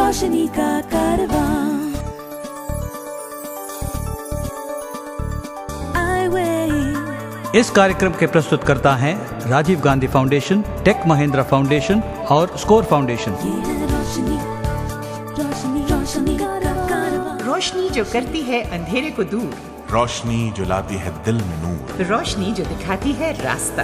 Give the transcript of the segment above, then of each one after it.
रोशनी का कारवां। इस कार्यक्रम के प्रस्तुतकर्ता हैं Rajiv Gandhi Foundation, Tech Mahindra Foundation और स्कोर फाउंडेशन। रोशनी जो करती है अंधेरे को दूर, रोशनी जो लाती है दिल में नूर, रोशनी जो दिखाती है रास्ता।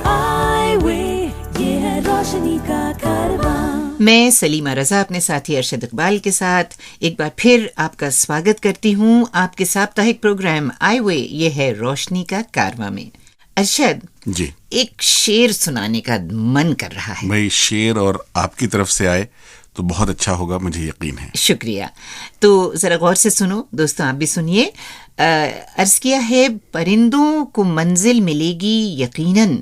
ये है रोशनी का कारवां। मैं सलीमा रजा अपने साथी अरशद इकबाल के साथ एक बार फिर आपका स्वागत करती हूँ आपके साप्ताहिक प्रोग्राम आई वे ये है रोशनी का कारवां में। अरशद जी, एक शेर सुनाने का मन कर रहा है। भाई शेर और आपकी तरफ से आए तो बहुत अच्छा होगा, मुझे यकीन है। शुक्रिया। तो जरा गौर से सुनो दोस्तों, आप भी सुनिए। अर्ज किया है, परिंदों को मंजिल मिलेगी यकीनन,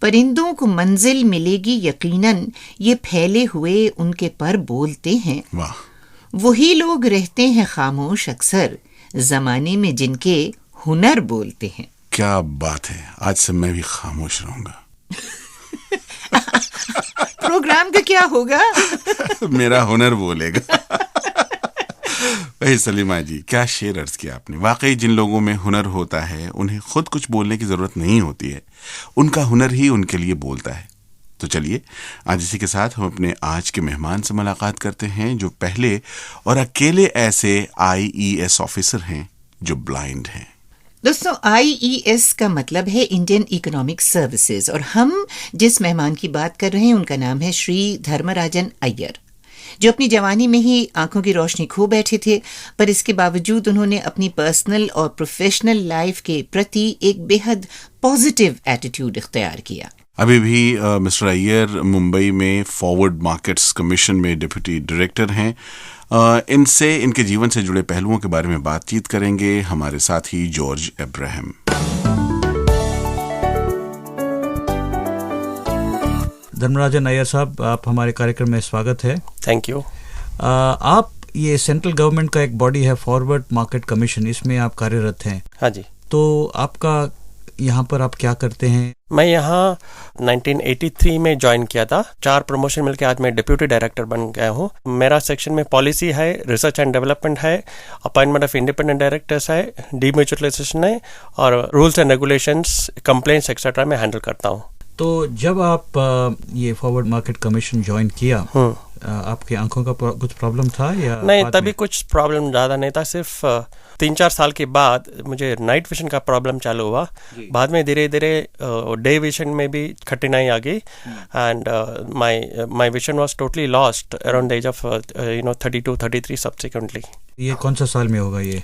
परिंदों को मंजिल मिलेगी यकीनन, ये फैले हुए उनके पर बोलते हैं। वाह। वही लोग रहते हैं खामोश अक्सर, जमाने में जिनके हुनर बोलते हैं। क्या बात है, आज से मैं भी खामोश रहूंगा। प्रोग्राम का क्या होगा? मेरा हुनर बोलेगा। वही सलीमा जी, क्या शेर अर्ज किया आपने। वाकई जिन लोगों में हुनर होता है उन्हें खुद कुछ बोलने की जरूरत नहीं होती है, उनका हुनर ही उनके लिए बोलता है। तो चलिए आज इसी के साथ हम अपने आज के मेहमान से मुलाकात करते हैं, जो पहले और अकेले ऐसे IES ऑफिसर हैं जो ब्लाइंड हैं। दोस्तों, IES का मतलब है इंडियन इकोनॉमिक सर्विसेज, और हम जिस मेहमान की बात कर रहे हैं उनका नाम है श्री धर्मराजन अय्यर, जो अपनी जवानी में ही आंखों की रोशनी खो बैठे थे, पर इसके बावजूद उन्होंने अपनी पर्सनल और प्रोफेशनल लाइफ के प्रति एक बेहद पॉजिटिव एटीट्यूड इख्तियार किया। अभी भी मिस्टर अय्यर मुंबई में फॉरवर्ड मार्केट्स कमीशन में डिप्टी डायरेक्टर हैं। इनसे इनके जीवन से जुड़े पहलुओं के बारे में बातचीत करेंगे हमारे साथी जॉर्ज अब्राहम। धर्मराजन अय्यर साहब, आप हमारे कार्यक्रम में स्वागत है। Thank you. आप ये सेंट्रल गवर्नमेंट का एक बॉडी है फॉरवर्ड मार्केट कमीशन, इसमें आप कार्यरत हैं। हाँ जी। तो आपका यहाँ पर आप क्या करते हैं? मैं यहाँ 1983 में ज्वाइन किया था। 4 प्रमोशन मिलकर आज मैं डिप्यूटी डायरेक्टर बन गया हूँ। मेरा सेक्शन में पॉलिसी है, रिसर्च एंड डेवलपमेंट है, अपॉइंटमेंट ऑफ इंडिपेंडेंट डायरेक्टर्स है, डीम्यूचुअलाइजेशन है, और rules and regulations, complaints etcetera में हैंडल करता हूँ। तो जब आप ये फॉरवर्ड मार्केट कमीशन ज्वाइन किया, आपकी आंखों का कुछ प्रॉब्लम था या नहीं? तभी कुछ प्रॉब्लम ज़्यादा नहीं था, सिर्फ 3-4 साल के बाद मुझे नाइट विजन का प्रॉब्लम चालू हुआ। बाद में धीरे धीरे डे विजन में भी कठिनाई आ गई, and my vision was totally lost around the age of 32-33 subsequently. ये कौन सा साल में होगा ये?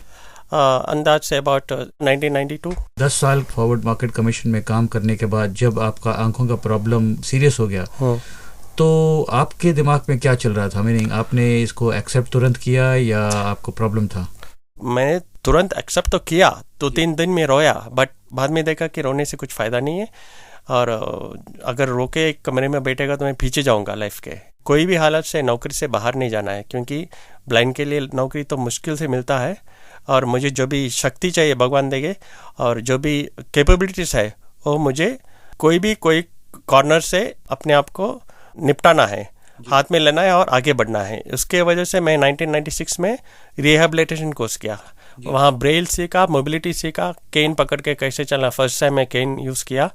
अंदाज से अबाउट 1992। 10 साल फॉरवर्ड मार्केट कमीशन में काम करने के बाद जब आपका आंखों का प्रॉब्लम सीरियस हो गया, तो आपके दिमाग में क्या चल रहा था? मीनिंग आपने इसको एक्सेप्ट तुरंत किया या आपको प्रॉब्लम था? मैंने तुरंत एक्सेप्ट तो किया, 2-3 दिन में रोया, बट बाद में देखा कि रोने से कुछ फ़ायदा नहीं है, और अगर रो के एक कमरे में बैठेगा तो मैं पीछे जाऊंगा लाइफ के। कोई भी हालत से नौकरी से बाहर नहीं जाना है, क्योंकि ब्लाइंड के लिए नौकरी तो मुश्किल से मिलता है, और मुझे जो भी शक्ति चाहिए भगवान देंगे, और जो भी कैपेबिलिटीज़ है वो मुझे कोई कॉर्नर से अपने आप को निपटाना है, हाथ में लेना है और आगे बढ़ना है। उसके वजह से मैं 1996 में रिहेबिलिटेशन कोर्स किया। वहाँ ब्रेल सीखा, मोबिलिटी सीखा, केन पकड़ के कैसे चलना, फर्स्ट टाइम मैं केन यूज़ किया।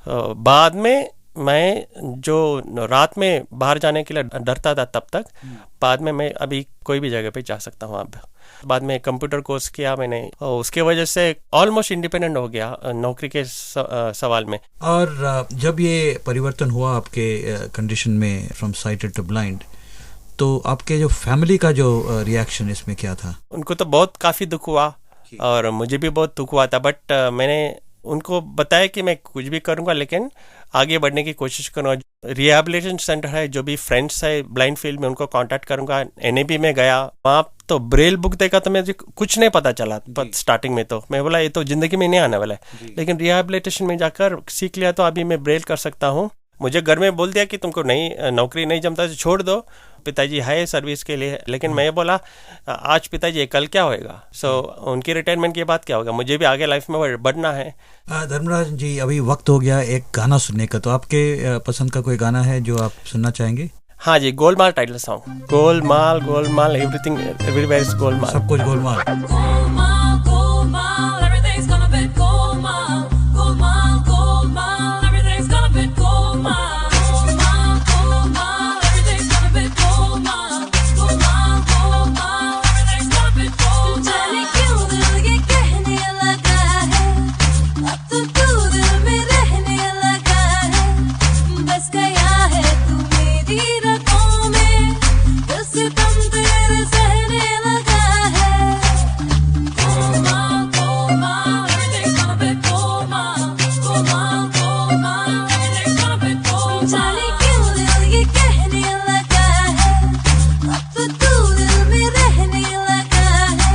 बाद में मैं जो रात में बाहर जाने के लिए डरता था तब तक, बाद में मैं अभी कोई भी जगह पे जा सकता हूँ। अब बाद में कंप्यूटर कोर्स किया मैंने, उसके वजह से ऑलमोस्ट इंडिपेंडेंट हो गया नौकरी के सवाल में। और जब ये परिवर्तन हुआ आपके कंडीशन में फ्रॉम साइटेड टू ब्लाइंड, तो आपके जो फैमिली का जो रिएक्शन इसमें क्या था? उनको तो बहुत काफ़ी दुख हुआ, और मुझे भी बहुत दुख हुआ था, बट मैंने उनको बताया कि मैं कुछ भी करूँगा, लेकिन आगे बढ़ने की कोशिश करूँगा। रिहेबिलिटेशन सेंटर है, जो भी फ्रेंड्स है ब्लाइंड फील्ड में, उनको कांटेक्ट करूँगा। NAB में गया, वहाँ तो ब्रेल बुक देखा तो मुझे कुछ नहीं पता चला स्टार्टिंग में। तो मैं बोला ये तो ज़िंदगी में नहीं आने वाला है, लेकिन रिहेबिलिटेशन में जाकर सीख लिया, तो अभी मैं ब्रेल कर सकता हूँ। मुझे घर में बोल दिया कि तुमको नौकरी नहीं जमता तो छोड़ दो, पिताजी है सर्विस के लिए, लेकिन मैं बोला आज पिताजी कल क्या होएगा, उनकी रिटायरमेंट के बाद क्या होगा, मुझे भी आगे लाइफ में बढ़ना है। धर्मराज जी, अभी वक्त हो गया एक गाना सुनने का, तो आपके पसंद का कोई गाना है जो आप सुनना चाहेंगे? हाँ जी, Golmaal title song, Golmaal Golmaal everything everywhere is Golmaal, सब कुछ Golmaal. Golmaal, golmaal, everything's gonna be golmaal. Golmaal, golmaal, everything's gonna be golmaal. Golmaal, golmaal, everything's gonna be golmaal. Golmaal, golmaal, everything's gonna be golmaal. जाने क्यों दिल ये कहने लगा है, अब तो तू दिल में रहने लगा है, बस गया है तू मेरी रगों में, दिल से दम तेरे सहने लगा है। Golmaal, golmaal, everything's gonna be golmaal. Golmaal, golmaal, everything's gonna be golmaal. जाने क्यों दिल ये कहने लगा है, अब तो तू दिल में रहने लगा है,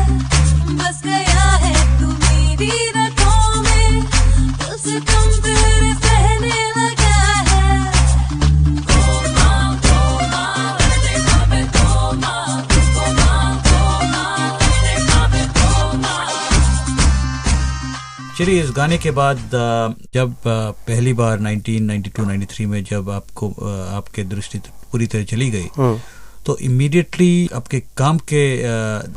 बस गया है तू मेरी रगों में, दिल से दम तेरे सहने लगा है। Golmaal, golmaal, everything's gonna be golmaal. Golmaal, golmaal, everything's gonna be golmaal. चलिए, इस गाने के बाद जब पहली बार 1992-93 में जब आपको आपके दृष्टि पूरी तरह चली गई, तो इमीडिएटली आपके काम के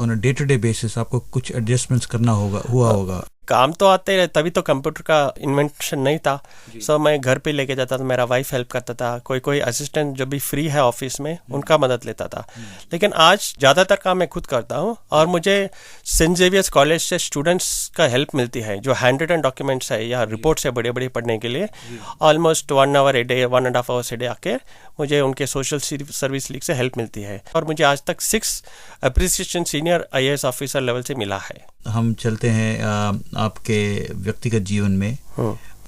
on a day to day basis आपको कुछ एडजस्टमेंट्स करना हुआ होगा। काम तो आते रहे, तभी तो कंप्यूटर का इन्वेंशन नहीं था। सो मैं घर पे लेके जाता था, मेरा वाइफ हेल्प करता था, कोई असिस्टेंट जो भी फ्री है ऑफिस में उनका मदद लेता था। लेकिन आज ज़्यादातर काम मैं खुद करता हूँ, और मुझे सेंट जेवियर्स कॉलेज से स्टूडेंट्स का हेल्प मिलती है, जो हैंड रिटन डॉक्यूमेंट्स है या रिपोर्ट्स है बड़े बड़े पढ़ने के लिए। Almost 1 hour a day, 1.5 hours a day आके मुझे उनके सोशल सर्विस लीग से हेल्प मिलती है, और मुझे आज तक 6 appreciation senior IAS officer level से मिला है। हम चलते हैं आपके व्यक्तिगत जीवन में,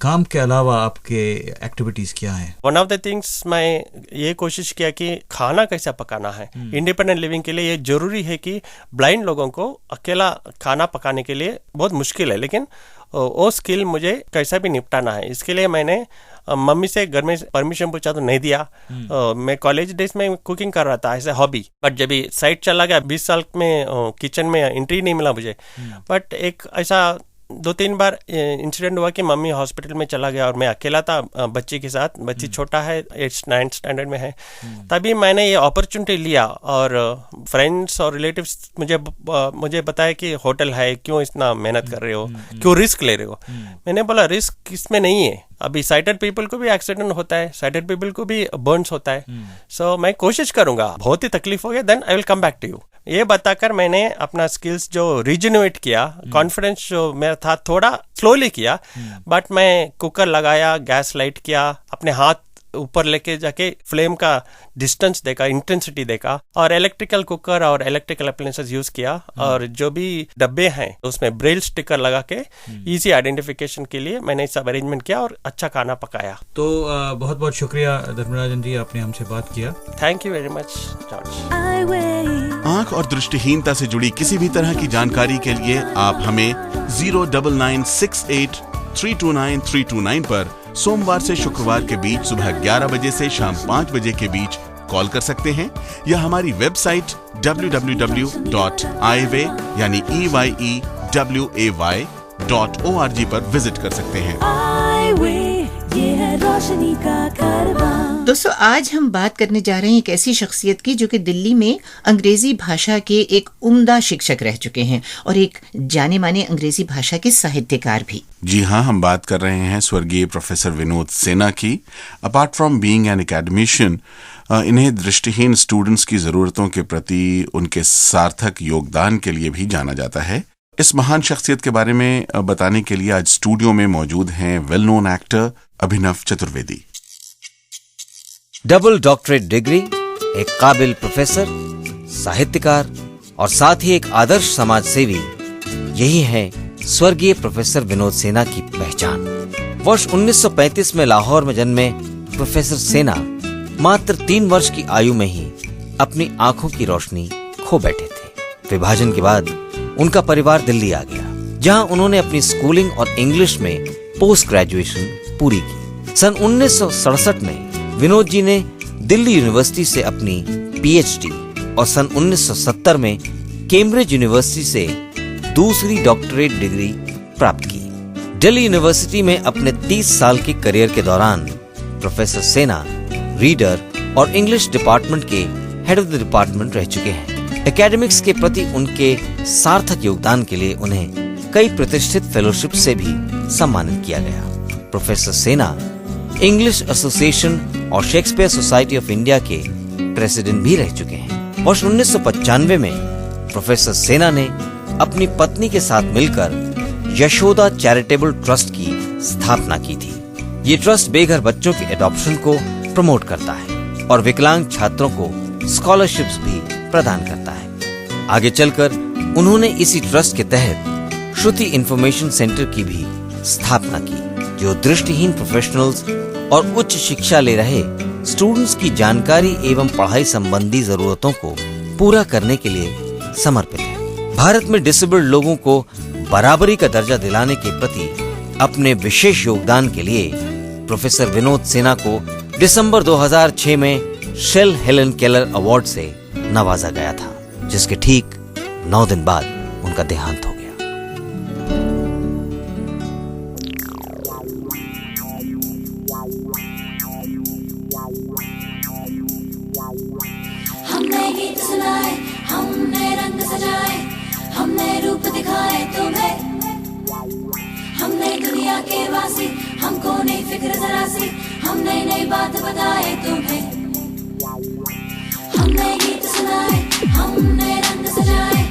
काम के अलावा आपके एक्टिविटीज क्या हैं? वन ऑफ द थिंग्स मैं ये कोशिश किया कि खाना कैसा पकाना है। इंडिपेंडेंट लिविंग के लिए ये जरूरी है कि ब्लाइंड लोगों को अकेला खाना पकाने के लिए बहुत मुश्किल है, लेकिन वो स्किल मुझे कैसा भी निपटाना है। इसके लिए मैंने मम्मी से घर में परमिशन पूछा तो नहीं दिया। मैं कॉलेज डेज में कुकिंग कर रहा था एज ए हॉबी, बट जब साइड चला गया 20 साल में किचन में एंट्री नहीं मिला मुझे। बट एक ऐसा 2-3 बार इंसिडेंट हुआ कि मम्मी हॉस्पिटल में चला गया और मैं अकेला था बच्ची के साथ। बच्ची छोटा है, 8th-9th स्टैंडर्ड में है। तभी मैंने ये अपॉर्चुनिटी लिया, और फ्रेंड्स और रिलेटिव्स मुझे बताया कि होटल है, क्यों इतना मेहनत कर रहे हो, क्यों रिस्क ले रहे हो। मैंने बोला रिस्क इसमें नहीं है, अभी साइटेड पीपल को भी एक्सीडेंट होता है, साइटेड पीपल को भी बर्न्स होता है। सो मैं कोशिश करूंगा, बहुत ही तकलीफ हो गया, then I will come back to you. ये बताकर मैंने अपना स्किल्स जो रिजेन्युएट किया, कॉन्फिडेंस जो मेरा था थोड़ा स्लोली किया, बट मैं कुकर लगाया, गैस लाइट किया, अपने हाथ ऊपर लेके जाके फ्लेम का डिस्टेंस देखा, इंटेंसिटी देखा, और इलेक्ट्रिकल कुकर और इलेक्ट्रिकल अप्लायंसेस यूज किया। और जो भी डब्बे हैं उसमें ब्रेल स्टिकर लगा के इजी आइडेंटिफिकेशन के लिए मैंने सब अरेंजमेंट किया और अच्छा खाना पकाया। तो बहुत बहुत शुक्रिया धर्मराजन जी, आपने हमसे बात किया। Thank you very much George. आंख और दृष्टिहीनता से जुड़ी किसी भी तरह की जानकारी के लिए आप हमें 09968329329 पर सोमवार से शुक्रवार के बीच सुबह 11 बजे से शाम 5 बजे के बीच कॉल कर सकते हैं, या हमारी वेबसाइट www.eyeway यानी EYEWAY.org पर विजिट कर सकते हैं। ये है रोशनी का कारवां। दोस्तों, आज हम बात करने जा रहे हैं एक ऐसी शख्सियत की जो कि दिल्ली में अंग्रेजी भाषा के एक उम्दा शिक्षक रह चुके हैं और एक जाने माने अंग्रेजी भाषा के साहित्यकार भी। जी हाँ, हम बात कर रहे हैं स्वर्गीय प्रोफेसर विनोद सेना की। Apart from being an academician, इन्हें दृष्टिहीन स्टूडेंट्स की जरूरतों के प्रति उनके सार्थक योगदान के लिए भी जाना जाता है। इस महान शख्सियत के बारे में बताने के लिए आज स्टूडियो में मौजूद हैं वेल नोन एक्टर अभिनव चतुर्वेदी। डबल डॉक्टरेट डिग्री, एक काबिल प्रोफेसर, साहित्यकार और साथ ही एक आदर्श समाज सेवी, यही है स्वर्गीय प्रोफेसर विनोद सेना की पहचान। वर्ष 1935 में लाहौर में जन्मे प्रोफेसर सेना मात्र 3 वर्ष की आयु में ही अपनी आंखों की रोशनी खो बैठे थे। विभाजन के बाद उनका परिवार दिल्ली आ गया, जहां उन्होंने अपनी स्कूलिंग और इंग्लिश में पोस्ट ग्रेजुएशन पूरी की। सन 1967 में विनोद जी ने दिल्ली यूनिवर्सिटी से अपनी PhD और सन 1970 में कैम्ब्रिज यूनिवर्सिटी से दूसरी डॉक्टरेट डिग्री प्राप्त की। दिल्ली यूनिवर्सिटी में अपने 30 साल के करियर के दौरान प्रोफेसर सेना रीडर और इंग्लिश डिपार्टमेंट के हेड ऑफ द डिपार्टमेंट रह चुके हैं। एकेडमिक्स के प्रति उनके सार्थक योगदान के लिए उन्हें कई प्रतिष्ठित फेलोशिप से भी सम्मानित किया गया। प्रोफेसर सेना इंग्लिश एसोसिएशन और शेक्सपियर सोसाइटी ऑफ इंडिया के प्रेसिडेंट भी रह चुके हैं। वर्ष 1995 में प्रोफेसर सेना ने अपनी पत्नी के साथ मिलकर यशोदा चैरिटेबल ट्रस्ट की स्थापना की थी। ये ट्रस्ट बेघर बच्चों के एडॉप्शन को प्रमोट करता है और विकलांग छात्रों को स्कॉलरशिप्स भी प्रदान करता है। आगे चलकर उन्होंने इसी ट्रस्ट के तहत श्रुति इंफॉर्मेशन सेंटर की भी स्थापना की, जो दृष्टिहीन प्रोफेशनल्स और उच्च शिक्षा ले रहे स्टूडेंट्स की जानकारी एवं पढ़ाई संबंधी जरूरतों को पूरा करने के लिए समर्पित है। भारत में डिसेबल्ड लोगों को बराबरी का दर्जा दिलाने के प्रति अपने विशेष योगदान के लिए प्रोफेसर विनोद सेना को दिसंबर 2006 में शेल हेलन केलर अवार्ड से नवाजा गया था, जिसके ठीक 9 दिन बाद उनका देहांत हो गया। हमने गीत सुनाए, हमने रंग सजाए, हमने रूप दिखाए तुम्हें, हमने दुनिया के वासी, हमको नहीं फिक्र जरा सी, हमने नई बात बताए तुम्हें। हमने गीत सुनाए, हमने रंग सजाए,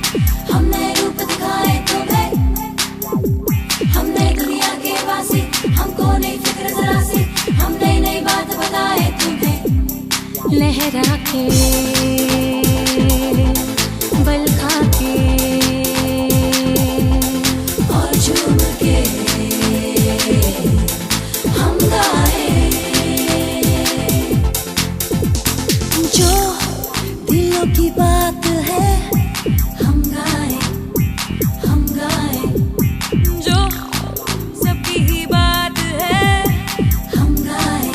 हमने रूप दिखाए तुम्हें, हमने दुनिया के वासी, हमको नहीं फिक्र जरा सी, हमने नई बात बताए तुम्हें। लहरा के बल खा के और झूम के हम गाए, जो दिलों की बात है हम गाए, हम गाए, जो सबकी ही बात है हम गाए,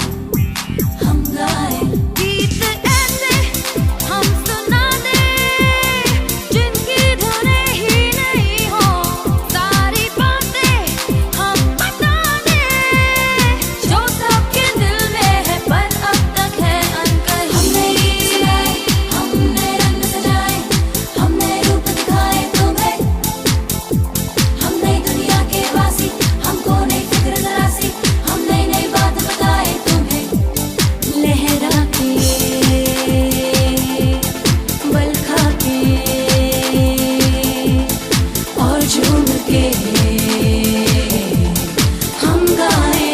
हम गाए। गीत ऐसे हम सुना दे जिनकी धुनें ही नहीं हो, सारी बातें हम बता दे जो सबके दिल में है पर अब तक है अनकही। हमने गीत सुनाए, हमने रंग सजाए, हमने रूप दिखाए तुम्हें, हमने दुनिया के वासी, हमको नहीं फिक्र जरा सी, हमने नई बात बताए तुम्हें। लहरा के बल खा के और झूम के हम गाए।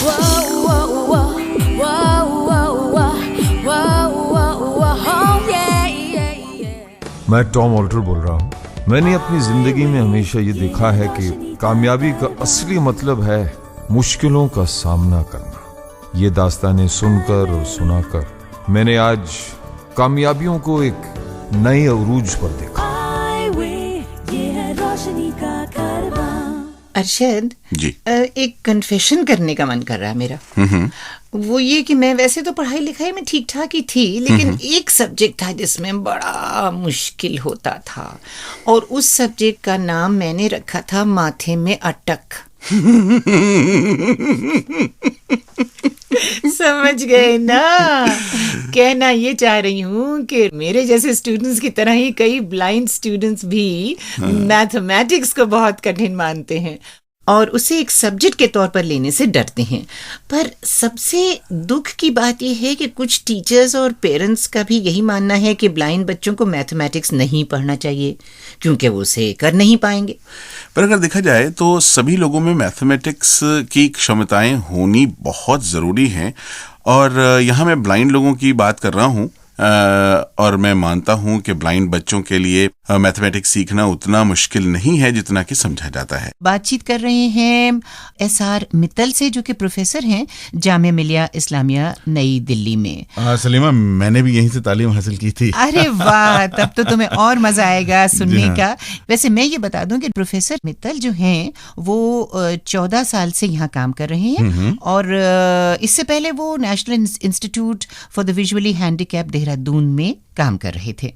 Whoa, whoa, whoa, whoa, whoa, whoa, whoa, oh yeah, yeah, yeah. मैं टॉम ऑल्टर बोल रहा हूँ। मैंने अपनी जिंदगी में हमेशा ये देखा है कि कामयाबी का असली मतलब है मुश्किलों का सामना करना। ये दास्तानें सुनकर और सुनाकर मैंने आज कामयाबियों को एक नए अरूज पर देखा। ये है रोशनी का कारवां। अरशद जी। एक कन्फेशन करने का मन कर रहा है मेरा। वो ये कि मैं वैसे तो पढ़ाई लिखाई में ठीक ठाक ही थी, लेकिन एक सब्जेक्ट था जिसमें बड़ा मुश्किल होता था, और उस सब्जेक्ट का नाम मैंने रखा था माथे में अटक। समझ गए ना? कहना ये चाह रही हूँ कि मेरे जैसे स्टूडेंट्स की तरह ही कई ब्लाइंड स्टूडेंट्स भी मैथमेटिक्स को बहुत कठिन मानते हैं और उसे एक सब्जेक्ट के तौर पर लेने से डरते हैं। पर सबसे दुख की बात यह है कि कुछ टीचर्स और पेरेंट्स का भी यही मानना है कि ब्लाइंड बच्चों को मैथमेटिक्स नहीं पढ़ना चाहिए क्योंकि वो उसे कर नहीं पाएंगे। पर अगर देखा जाए तो सभी लोगों में मैथमेटिक्स की क्षमताएं होनी बहुत ज़रूरी हैं, और यहाँ मैं ब्लाइंड लोगों की बात कर रहा हूँ, और मैं मानता हूँ कि ब्लाइंड बच्चों के लिए मैथमेटिक्स सीखना उतना मुश्किल नहीं है जितना कि समझा जाता है। बातचीत कर रहे हैं एसआर मित्तल से, जो कि प्रोफेसर हैं जामिया मिलिया इस्लामिया नई दिल्ली में। सलीमा, मैंने भी यहीं से तालीम हासिल की थी। अरे वाह, तब तो तुम्हें और मजा आएगा सुनने का। वैसे मैं ये बता दूं कि प्रोफेसर मित्तल जो हैं वो 14 साल से यहाँ काम कर रहे हैं, और इससे पहले वो National Institute for the Visually Handicap Dehradun में काम कर रहे थे।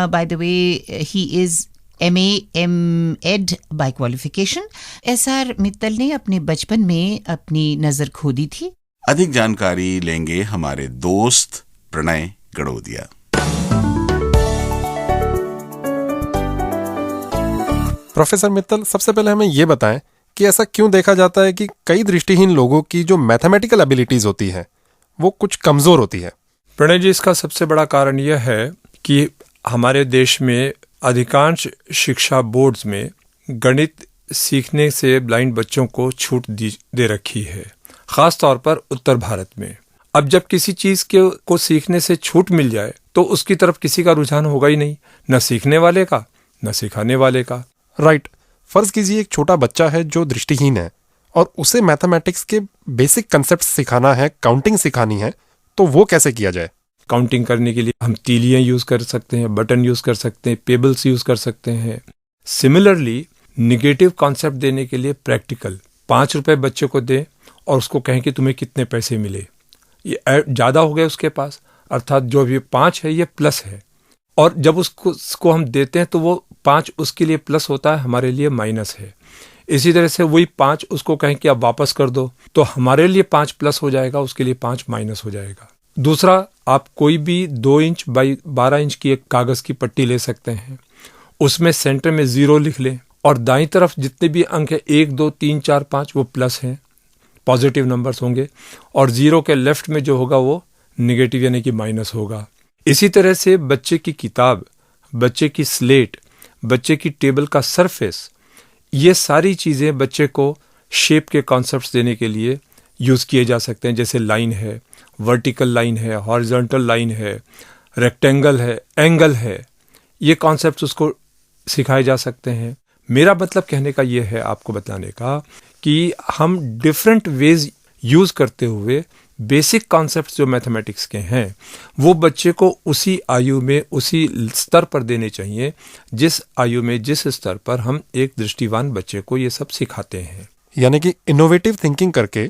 By the way he is MA/M.Ed by qualification. SR Mittal ने अपने बचपन में अपनी नजर खो दी थी अधिक जानकारी लेंगे हमारे दोस्त प्रणय गड़ोदिया। प्रोफेसर मित्तल, सबसे पहले हमें ये बताएं कि ऐसा क्यों देखा जाता है कि कई दृष्टिहीन लोगों की जो मैथमेटिकल एबिलिटीज होती है वो कुछ कमजोर होती है। प्रणय जी, इसका सबसे बड़ा कारण यह है कि हमारे देश में अधिकांश शिक्षा बोर्ड्स में गणित सीखने से ब्लाइंड बच्चों को छूट दे रखी है, खास तौर पर उत्तर भारत में। अब जब किसी चीज को सीखने से छूट मिल जाए तो उसकी तरफ किसी का रुझान होगा ही नहीं, न सीखने वाले का न सिखाने वाले का। राइट। फर्ज कीजिए एक छोटा बच्चा है जो दृष्टिहीन है और उसे मैथमेटिक्स के बेसिक कंसेप्ट सिखाना है, काउंटिंग सिखानी है, तो वो कैसे किया जाए? काउंटिंग करने के लिए हम तीलियां यूज कर सकते हैं, बटन यूज कर सकते हैं, पेबल्स यूज कर सकते हैं। सिमिलरली निगेटिव कॉन्सेप्ट देने के लिए प्रैक्टिकल 5 रुपए बच्चे को दें और उसको कहें कि तुम्हें कितने पैसे मिले। ये ज्यादा हो गए उसके पास, अर्थात जो भी 5 है ये प्लस है, और जब उसको हम देते हैं तो वो 5 उसके लिए प्लस होता है, हमारे लिए माइनस है। इसी तरह से वही 5 उसको कहें कि आप वापस कर दो तो हमारे लिए 5 प्लस हो जाएगा, उसके लिए 5 माइनस हो जाएगा। दूसरा, आप कोई भी 2 इंच बाई 12 इंच की एक कागज की पट्टी ले सकते हैं, उसमें सेंटर में 0 लिख लें और दाईं तरफ जितने भी अंक है 1 2 3 4 5 वो प्लस हैं, पॉजिटिव नंबर्स होंगे, और 0 के लेफ्ट में जो होगा वो निगेटिव यानी कि माइनस होगा। इसी तरह से बच्चे की किताब, बच्चे की स्लेट, बच्चे की टेबल का सरफेस, ये सारी चीज़ें बच्चे को शेप के कॉन्सेप्ट्स देने के लिए यूज़ किए जा सकते हैं। जैसे लाइन है, वर्टिकल लाइन है, हॉरिजॉन्टल लाइन है, रेक्टेंगल है, एंगल है, ये कॉन्सेप्ट्स उसको सिखाए जा सकते हैं। मेरा मतलब कहने का ये है आपको बताने का कि हम डिफरेंट वेज यूज़ करते हुए बेसिक कॉन्सेप्ट्स जो मैथमेटिक्स के हैं वो बच्चे को उसी आयु में उसी स्तर पर देने चाहिए जिस आयु में जिस स्तर पर हम एक दृष्टिवान बच्चे को ये सब सिखाते हैं। यानी कि इनोवेटिव थिंकिंग करके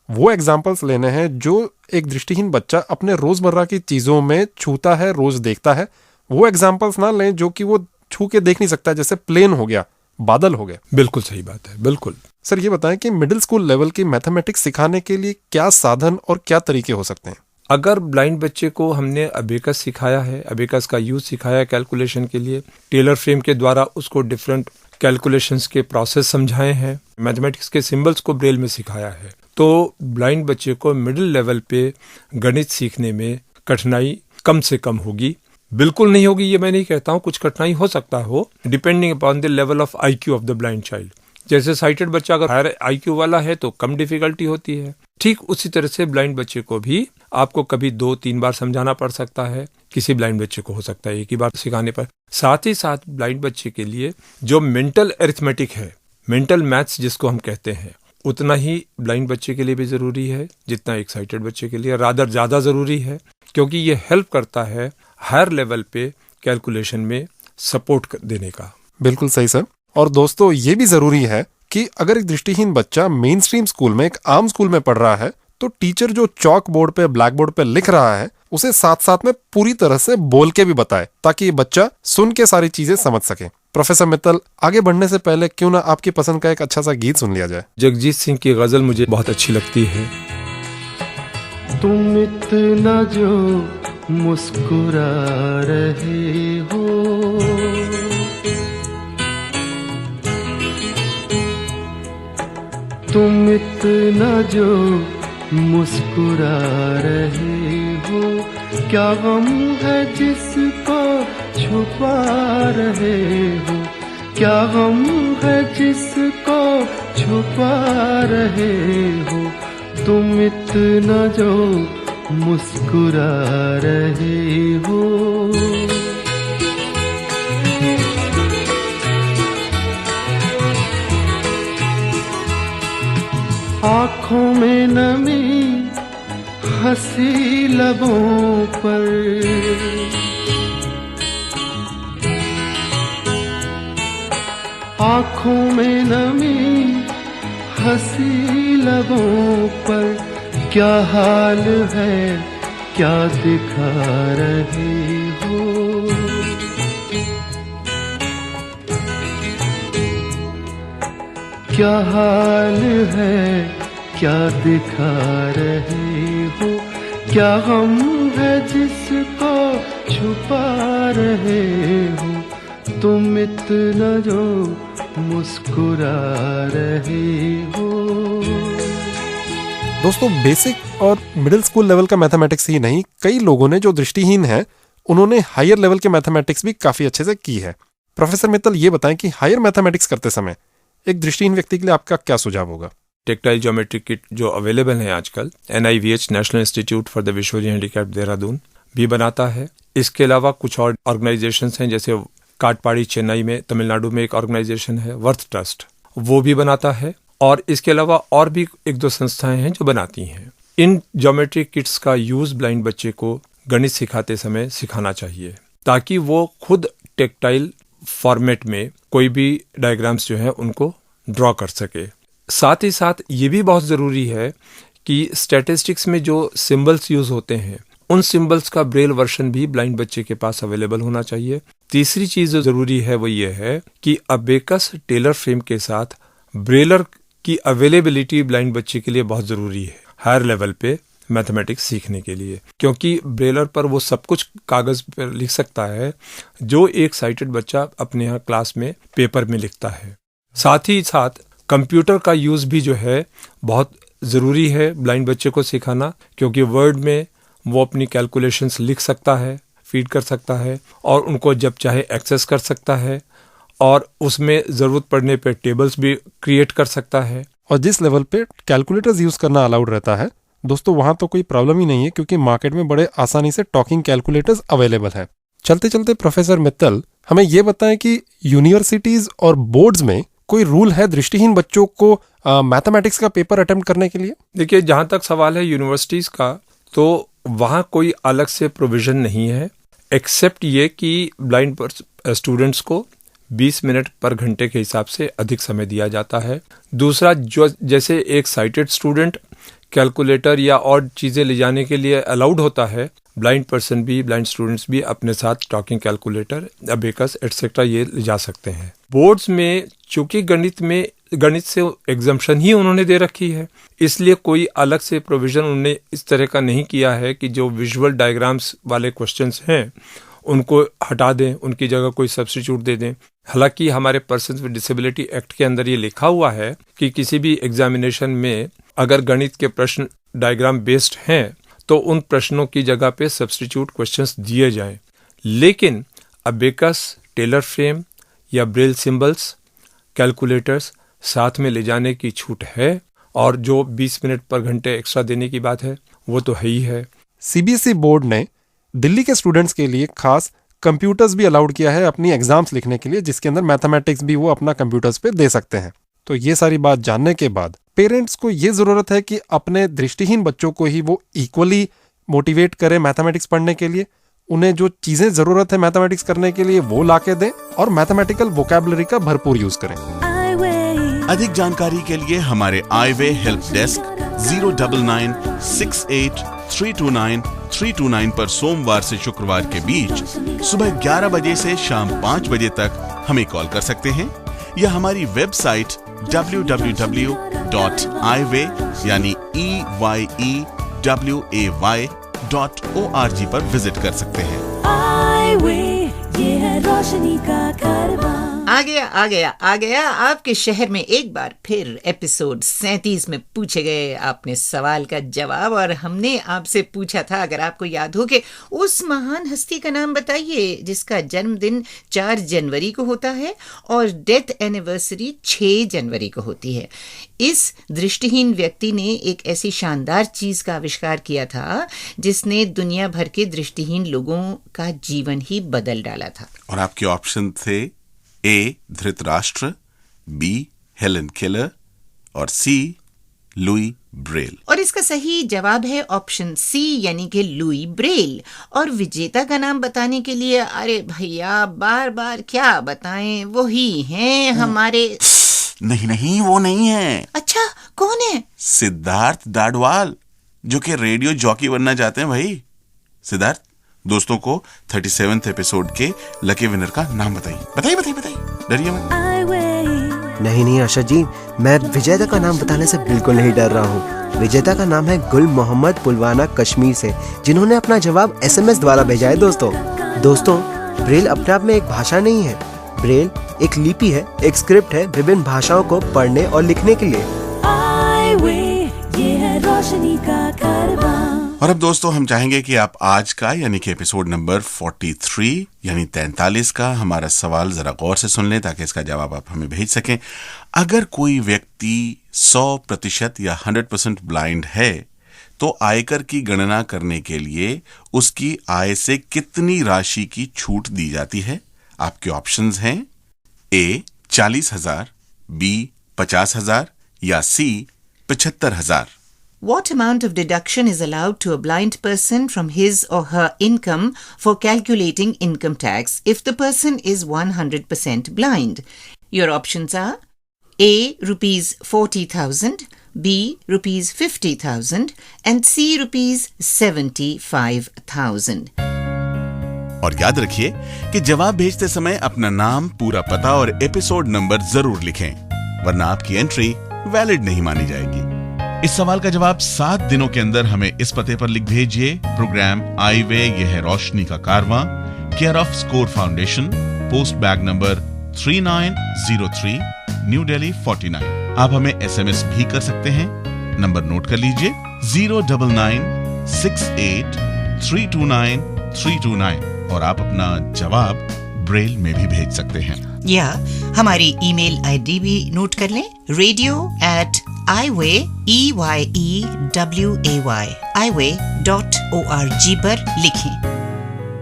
वो एग्जाम्पल्स लेने हैं जो एक दृष्टिहीन बच्चा अपने रोजमर्रा की चीजों में छूता है, रोज देखता है। वो एग्जाम्पल्स ना लें जो कि वो छू के देख नहीं सकता, जैसे प्लेन हो गया, बादल हो गया। बिल्कुल सही बात है, बिल्कुल। सर ये बताएं कि मिडिल स्कूल लेवल की मैथमेटिक्स सिखाने के लिए क्या साधन और क्या तरीके हो सकते हैं? अगर ब्लाइंड बच्चे को हमने अबेकस सिखाया है, अबेकस का यूज सिखाया है कैलकुलेशन के लिए, टेलर फ्रेम के द्वारा उसको डिफरेंट कैलकुलेशंस के प्रोसेस समझाए हैं, मैथमेटिक्स के सिंबल्स को ब्रेल में सिखाया है, तो ब्लाइंड बच्चे को मिडिल लेवल पे गणित सीखने में कठिनाई कम से कम होगी। बिल्कुल नहीं होगी ये मैं नहीं कहता हूँ, कुछ कठिनाई हो सकता हो, depending upon the level of IQ of the blind child. जैसे साइटेड बच्चा अगर हायर IQ वाला है तो कम डिफिकल्टी होती है, ठीक उसी तरह से ब्लाइंड बच्चे को भी आपको कभी 2-3 बार समझाना पड़ सकता है, किसी ब्लाइंड बच्चे को हो सकता है एक ही बार सिखाने पर। साथ ही साथ ब्लाइंड बच्चे के लिए जो मेंटल अरिथमेटिक है, मेंटल मैथ्स जिसको हम कहते हैं, उतना ही ब्लाइंड बच्चे के लिए भी जरूरी है जितना एक साइटेड बच्चे के लिए, रादर ज्यादा जरूरी है, क्योंकि ये हेल्प करता है हायर लेवल पे कैलकुलेशन में सपोर्ट देने का। बिल्कुल सही सर। और दोस्तों ये भी जरूरी है कि अगर एक दृष्टिहीन बच्चा मेन स्ट्रीम स्कूल में, एक आम स्कूल में पढ़ रहा है, तो टीचर जो चॉक बोर्ड पे, ब्लैक बोर्ड पे लिख रहा है उसे साथ साथ में पूरी तरह से बोल के भी बताए ताकि ये बच्चा सुन के सारी चीजें समझ सके। प्रोफेसर मित्तल, आगे बढ़ने से पहले क्यों ना आपकी पसंद का एक अच्छा सा गीत सुन लिया जाए। जगजीत सिंह की गजल मुझे बहुत अच्छी लगती है। तुम इतना जो मुस्कुरा रहे हो, तुम इतना जो मुस्कुरा रहे हो, क्या गम है जिसको छुपा रहे हो, क्या गम है जिसको छुपा रहे हो, तुम इतना जो मुस्कुरा रहे हो। आँखों में नमी, हंसी लबों पर, आँखों में नमी, हंसी लबों पर, क्या हाल है क्या दिखा रहे हो, क्या हाल है क्या दिखा रहे हो, क्या हम है जिसको छुपा रहे हो, तुम इतना जो मुस्कुरा रहे हो। दोस्तों, बेसिक और मिडिल स्कूल लेवल का मैथमेटिक्स ही नहीं, कई लोगों ने जो दृष्टिहीन हैं उन्होंने हायर लेवल के मैथमेटिक्स भी काफी अच्छे से की है। प्रोफेसर मित्तल, ये बताएं कि हायर मैथमेटिक्स करते समय एक दृष्टिहीन व्यक्ति के लिए आपका क्या सुझाव होगा? टेक्टाइल ज्योमेट्री किट जो अवेलेबल है आजकल, NIVH national Institute for the visually handicapped Dehradun भी बनाता है। इसके अलावा कुछ और ऑर्गेनाइजेशंस हैं, जैसे काटपाड़ी चेन्नई में, तमिलनाडु में एक ऑर्गेनाइजेशन है वर्थ ट्रस्ट, वो भी बनाता है। और इसके अलावा और भी एक दो संस्थाएं हैं जो बनाती हैं। इन ज्योमेट्री किट्स का यूज ब्लाइंड बच्चे को गणित सिखाते समय सिखाना चाहिए, ताकि वो खुद टेक्टाइल फॉर्मेट में कोई भी डायग्राम्स जो है उनको ड्रॉ कर सके। साथ ही साथ ये भी बहुत ज़रूरी है कि स्टैटिस्टिक्स में जो सिंबल्स यूज होते हैं उन सिंबल्स का ब्रेल वर्जन भी ब्लाइंड बच्चे के पास अवेलेबल होना चाहिए। तीसरी चीज जो जरूरी है वो ये है कि अबेकस टेलर फ्रेम के साथ ब्रेलर की अवेलेबिलिटी ब्लाइंड बच्चे के लिए बहुत जरूरी है हायर लेवल पे मैथमेटिक्स सीखने के लिए, क्योंकि ब्रेलर पर वो सब कुछ कागज पर लिख सकता है जो एक साइटेड बच्चा अपने यहाँ क्लास में पेपर में लिखता है। साथ ही साथ कंप्यूटर का यूज भी जो है बहुत जरूरी है ब्लाइंड बच्चे को सिखाना, क्योंकि वर्ड में वो अपनी कैलकुलेशंस लिख सकता है, फीड कर सकता है और उनको जब चाहे एक्सेस कर सकता है, और उसमें जरूरत पड़ने पे टेबल्स भी क्रिएट कर सकता है। और जिस लेवल पे कैलकुलेटर्स यूज करना अलाउड रहता है दोस्तों, वहां तो कोई प्रॉब्लम ही नहीं है, क्योंकि मार्केट में बड़े आसानी से टॉकिंग कैलकुलेटर्स अवेलेबल है। चलते चलते प्रोफेसर मित्तल, हमें ये बताएं कि यूनिवर्सिटीज और बोर्ड्स में कोई रूल है दृष्टिहीन बच्चों को मैथमेटिक्स का पेपर अटेम्प्ट करने के लिए? देखिए, जहां तक सवाल है यूनिवर्सिटीज का, तो वहां कोई अलग से प्रोविजन नहीं है, एक्सेप्ट ये कि ब्लाइंड स्टूडेंट्स को 20 मिनट पर घंटे के हिसाब से अधिक समय दिया जाता है। दूसरा, जो जैसे एक साइटेड स्टूडेंट कैलकुलेटर या और चीज़ें ले जाने के लिए अलाउड होता है, ब्लाइंड पर्सन भी, ब्लाइंड स्टूडेंट्स भी अपने साथ टॉकिंग कैलकुलेटर, अबेकस एटसेट्रा ये ले जा सकते हैं। बोर्ड्स में चूंकि गणित से एग्जम्पशन ही उन्होंने दे रखी है, इसलिए कोई अलग से प्रोविजन उन्होंने इस तरह का नहीं किया है कि जो विजुअल डायग्राम्स वाले क्वेश्चंस हैं उनको हटा दें, उनकी जगह कोई सब्स्टिट्यूट दे दें। हालांकि हमारे पर्सन्स विद डिसेबिलिटी एक्ट के अंदर ये लिखा हुआ है कि किसी भी एग्जामिनेशन में अगर गणित के प्रश्न डायग्राम बेस्ड हैं तो उन प्रश्नों की जगह पे सब्स्टिट्यूट क्वेश्चंस दिए जाएं, लेकिन अबेकस, टेलर फ्रेम या ब्रेल सिंबल्स, कैलकुलेटर्स साथ में ले जाने की छूट है, और जो 20 मिनट पर घंटे एक्स्ट्रा देने की बात है वो तो है ही है। CBSE बोर्ड ने दिल्ली के स्टूडेंट्स के लिए खास कंप्यूटर्स भी अलाउड किया है अपनी एग्जाम्स लिखने के लिए, जिसके अंदर मैथमेटिक्स भी वो अपना कंप्यूटर्स पे दे सकते हैं। तो ये सारी बात जानने के बाद पेरेंट्स को ये जरूरत है कि अपने दृष्टिहीन बच्चों को ही वो इक्वली मोटिवेट करें मैथमेटिक्स पढ़ने के लिए, उन्हें जो चीजें जरूरत है मैथमेटिक्स करने के लिए वो ला के दें, और मैथमेटिकल वोकैबुलरी का भरपूर यूज करें। अधिक जानकारी के लिए हमारे आईवे हेल्प डेस्क 09968329329 पर सोमवार से शुक्रवार के बीच सुबह 11 बजे से शाम 5 बजे तक हमें कॉल कर सकते हैं, या हमारी वेबसाइट www.iway यानी EYEWAY.org पर विजिट कर सकते हैं। ये है रोशनी का कारवां। आ गया आपके शहर में एक बार फिर एपिसोड 37 में पूछे गए आपने सवाल का जवाब, और हमने आपसे पूछा था, अगर आपको याद हो, कि उस महान हस्ती का नाम बताइए जिसका जन्मदिन 4 जनवरी को होता है और डेथ एनिवर्सरी 6 जनवरी को होती है। इस दृष्टिहीन व्यक्ति ने एक ऐसी शानदार चीज का आविष्कार किया था जिसने दुनिया भर के दृष्टिहीन लोगों का जीवन ही बदल डाला था। और आपके ऑप्शन थे ए धृतराष्ट्र, बी हेलन केलर और सी लुई ब्रेल। और इसका सही जवाब है ऑप्शन सी, यानी कि लुई ब्रेल। और विजेता का नाम बताने के लिए, अरे भैया बार बार क्या बताएं, वो ही हैं हमारे। नहीं, वो नहीं है। अच्छा, कौन है? सिद्धार्थ दाडवाल, जो कि रेडियो जॉकी बनना चाहते हैं। भाई सिद्धार्थ, दोस्तों को 37th एपिसोड के लकी विनर का नाम बताइए, डरिए मत। नहीं अर्शद जी, मैं विजेता का नाम बताने से बिल्कुल नहीं डर रहा हूँ। विजेता का नाम है गुल मोहम्मद पुलवाना कश्मीर से, जिन्होंने अपना जवाब SMS द्वारा भेजा है। दोस्तों, ब्रेल अपने आप में एक भाषा नहीं है। ब्रेल एक लिपि है, एक स्क्रिप्ट है विभिन्न भाषाओं को पढ़ने और लिखने के लिए। ये है रोशनी का कारवां। और अब दोस्तों, हम चाहेंगे कि आप आज का यानी कि एपिसोड नंबर 43 यानी 43 का हमारा सवाल जरा गौर से सुन लें, ताकि इसका जवाब आप हमें भेज सकें। अगर कोई व्यक्ति 100% या 100% ब्लाइंड है तो आयकर की गणना करने के लिए उसकी आय से कितनी राशि की छूट दी जाती है? आपके ऑप्शंस हैं A 40,000, B 50,000 या C 75,000। What amount of deduction is allowed to a blind person from his or her income for calculating income tax if the person is 100% blind? Your options are A. Rupees 40,000, B. Rupees 50,000 and C. Rupees 75,000. और याद रखिए कि जवाब भेजते समय अपना नाम, पूरा पता और एपिसोड नंबर जरूर लिखें, वरना आपकी एंट्री वैलिड नहीं मानी जाएगी। इस सवाल का जवाब 7 दिनों के अंदर हमें इस पते पर लिख भेजिए। प्रोग्राम आई वे ये है रोशनी का कारवां, care off score foundation, post bag number 3903, new Delhi 49। आप हमें SMS भी कर सकते हैं। नंबर नोट कर लीजिए 09968329329 और आप अपना जवाब ब्रेल में भी भेज सकते हैं। या हमारी ईमेल ID भी नोट कर लें, radio@iway.org पर लिखें।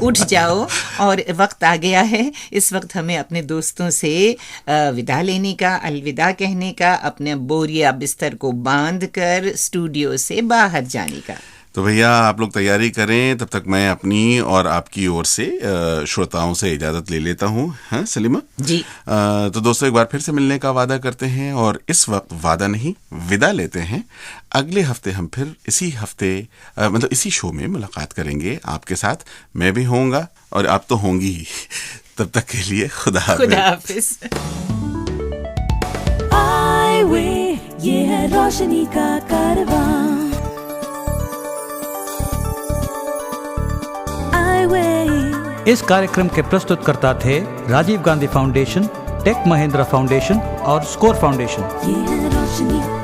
उठ जाओ और वक्त आ गया है। इस वक्त हमें अपने दोस्तों से विदा लेने का, अलविदा कहने का, अपने बोरिया बिस्तर को बांध कर स्टूडियो से बाहर जाने का। तो भैया आप लोग तैयारी करें, तब तक मैं अपनी और आपकी ओर से श्रोताओं से इजाज़त ले लेता हूँ। हाँ सलीमा जी। तो दोस्तों, एक बार फिर से मिलने का वादा करते हैं, और इस वक्त वादा नहीं, विदा लेते हैं। अगले हफ्ते हम फिर इसी हफ्ते मतलब इसी शो में मुलाकात करेंगे आपके साथ। मैं भी होऊंगा और आप तो होंगी ही। तब तक के लिए खुदा हाफिज़। आई वे ये है रोशनी का कारवां। इस कार्यक्रम के प्रस्तुतकर्ता थे Rajiv Gandhi Foundation, Tech Mahindra Foundation और स्कोर फाउंडेशन। ये है रोशनी